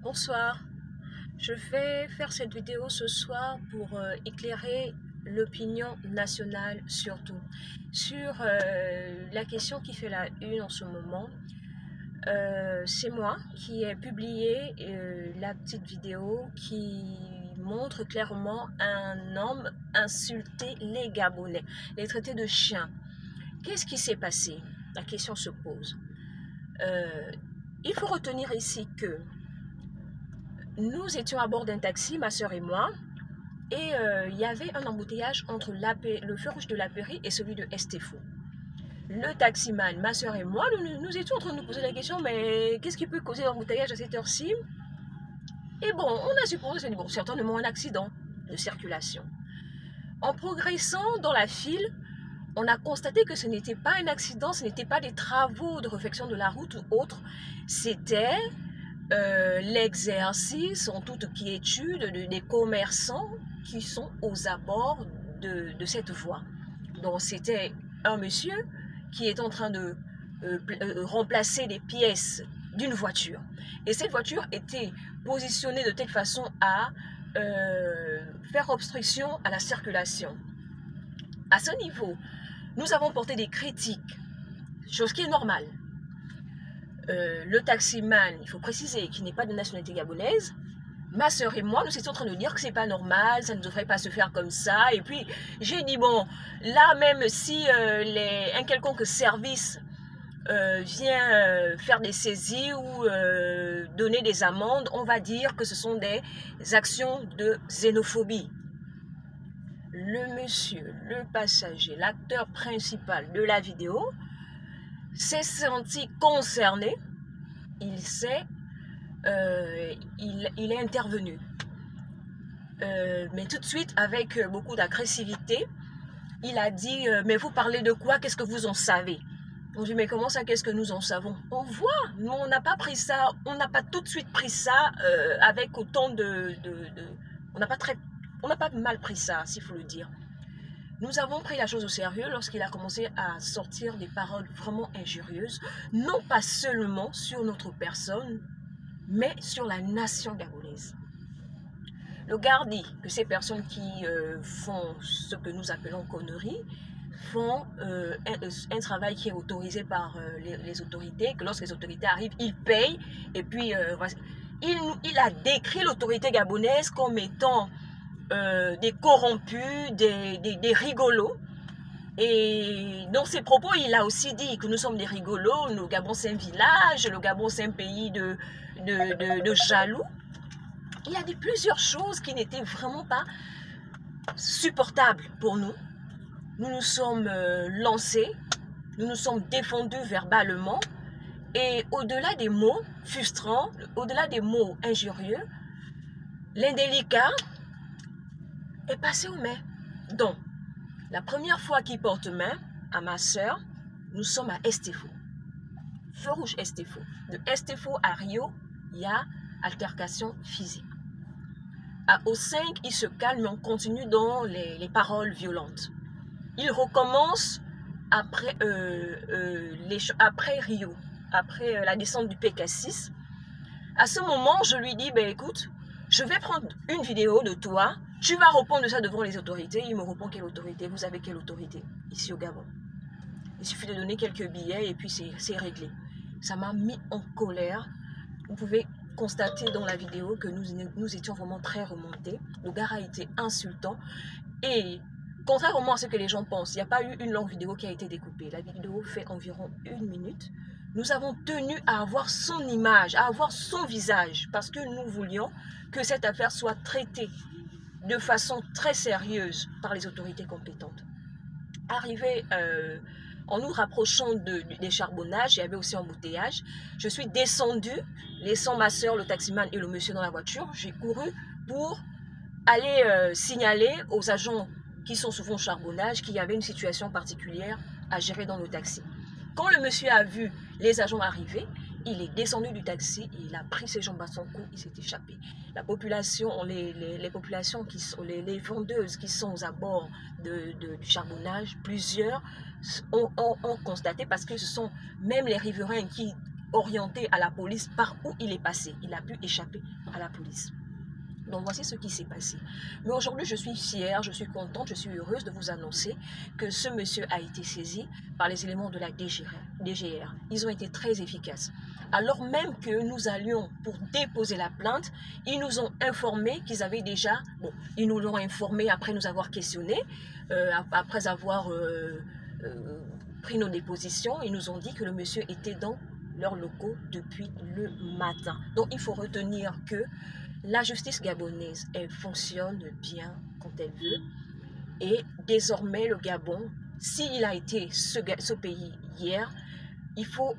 Bonsoir, je vais faire cette vidéo ce soir pour éclairer l'opinion nationale surtout sur la question qui fait la une en ce moment. C'est moi qui ai publié la petite vidéo qui montre clairement un homme insulter les Gabonais, les traiter de chiens. Qu'est-ce qui s'est passé? La question se pose. Il faut retenir ici que nous étions à bord d'un taxi, ma soeur et moi, et il y avait un embouteillage entre le feu rouge de la Pairie et celui de Estefo. Le taximan, ma soeur et moi, nous étions en train de nous poser la question, mais qu'est-ce qui peut causer l'embouteillage à cette heure-ci? Et bon, on a supposé, bon, certainement un accident de circulation. En progressant dans la file, on a constaté que ce n'était pas un accident, ce n'était pas des travaux de réfection de la route ou autre, c'était l'exercice en toute quiétude des commerçants qui sont aux abords de cette voie. Donc c'était un monsieur qui est en train de remplacer les pièces d'une voiture. Et cette voiture était positionnée de telle façon à faire obstruction à la circulation. À ce niveau, nous avons porté des critiques, chose qui est normale. Le taximan, il faut préciser qu'il n'est pas de nationalité gabonaise. Ma soeur et moi, nous étions en train de dire que c'est pas normal, ça ne devrait pas se faire comme ça. Et puis, j'ai dit, bon, là, même si un quelconque service vient faire des saisies ou donner des amendes, on va dire que ce sont des actions de xénophobie. Le monsieur, le passager, l'acteur principal de la vidéo s'est senti concerné, il est intervenu. Mais tout de suite, avec beaucoup d'agressivité, il a dit « Mais vous parlez de quoi? Qu'est-ce que vous en savez ?» On dit « Mais comment ça, qu'est-ce que nous en savons ?» On voit, nous on n'a pas pris ça, on n'a pas tout de suite pris ça avec autant on n'a pas mal pris ça, s'il faut le dire. Nous avons pris la chose au sérieux lorsqu'il a commencé à sortir des paroles vraiment injurieuses, non pas seulement sur notre personne, mais sur la nation gabonaise. Le gars dit que ces personnes qui font ce que nous appelons conneries font un travail qui est autorisé par les autorités, que lorsque les autorités arrivent, ils payent, et puis il a décrit l'autorité gabonaise comme étant des corrompus, des rigolos. Et dans ses propos, il a aussi dit que nous sommes des rigolos, le Gabon c'est un village, le Gabon c'est un pays de jaloux. Il a dit plusieurs choses qui n'étaient vraiment pas supportables pour nous. Nous nous sommes lancés, nous nous sommes défendus verbalement. Et au-delà des mots frustrants, au-delà des mots injurieux, l'indélicat est passé aux mains. Donc, la première fois qu'il porte main à ma soeur, nous sommes à Estefo. Feu rouge Estefo. De Estefo à Rio, il y a altercation physique. Au 5, il se calme et on continue dans les paroles violentes. Il recommence après Rio, après la descente du PK6. À ce moment, je lui dis, ben écoute, je vais prendre une vidéo de toi, tu vas répondre de ça devant les autorités. Il me répond, quelle autorité? Vous avez quelle autorité ici au Gabon? Il suffit de donner quelques billets et puis c'est réglé. Ça m'a mis en colère. Vous pouvez constater dans la vidéo que nous étions vraiment très remontés. Le gars a été insultant. Et contrairement à ce que les gens pensent, il n'y a pas eu une longue vidéo qui a été découpée. La vidéo fait environ 1 minute. Nous avons tenu à avoir son image, à avoir son visage, parce que nous voulions que cette affaire soit traitée de façon très sérieuse par les autorités compétentes. Arrivé en nous rapprochant des charbonnages, il y avait aussi un embouteillage. Je suis descendue, laissant ma soeur, le taximan et le monsieur dans la voiture. J'ai couru pour aller signaler aux agents qui sont souvent au charbonnage qu'il y avait une situation particulière à gérer dans le taxi. Quand le monsieur a vu les agents arriver, il est descendu du taxi, il a pris ses jambes à son cou, il s'est échappé. La population, les populations qui sont, les vendeuses qui sont aux abords du charbonnage, plusieurs ont constaté, parce que ce sont même les riverains qui orienté à la police par où il est passé. Il a pu échapper à la police. Donc voici ce qui s'est passé. Mais aujourd'hui, je suis fière, je suis contente, je suis heureuse de vous annoncer que ce monsieur a été saisi par les éléments de la DGR. Ils ont été très efficaces. Alors même que nous allions pour déposer la plainte, ils nous ont informé qu'ils avaient déjà... Bon, ils nous l'ont informé après nous avoir questionné, après avoir pris nos dépositions. Ils nous ont dit que le monsieur était dans leurs locaux depuis le matin. Donc il faut retenir que la justice gabonaise, elle fonctionne bien quand elle veut. Et désormais, le Gabon, s'il a été ce pays hier, il faut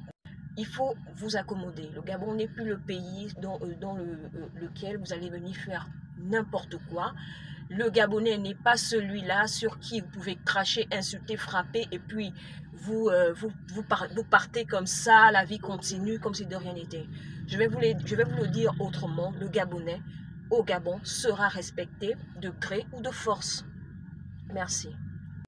vous accommoder. Le Gabon n'est plus le pays dans lequel vous allez venir faire n'importe quoi. Le Gabonais n'est pas celui-là sur qui vous pouvez cracher, insulter, frapper et puis vous partez comme ça, la vie continue comme si de rien n'était. Je vais vous le dire autrement, le Gabonais au Gabon sera respecté de gré ou de force. Merci.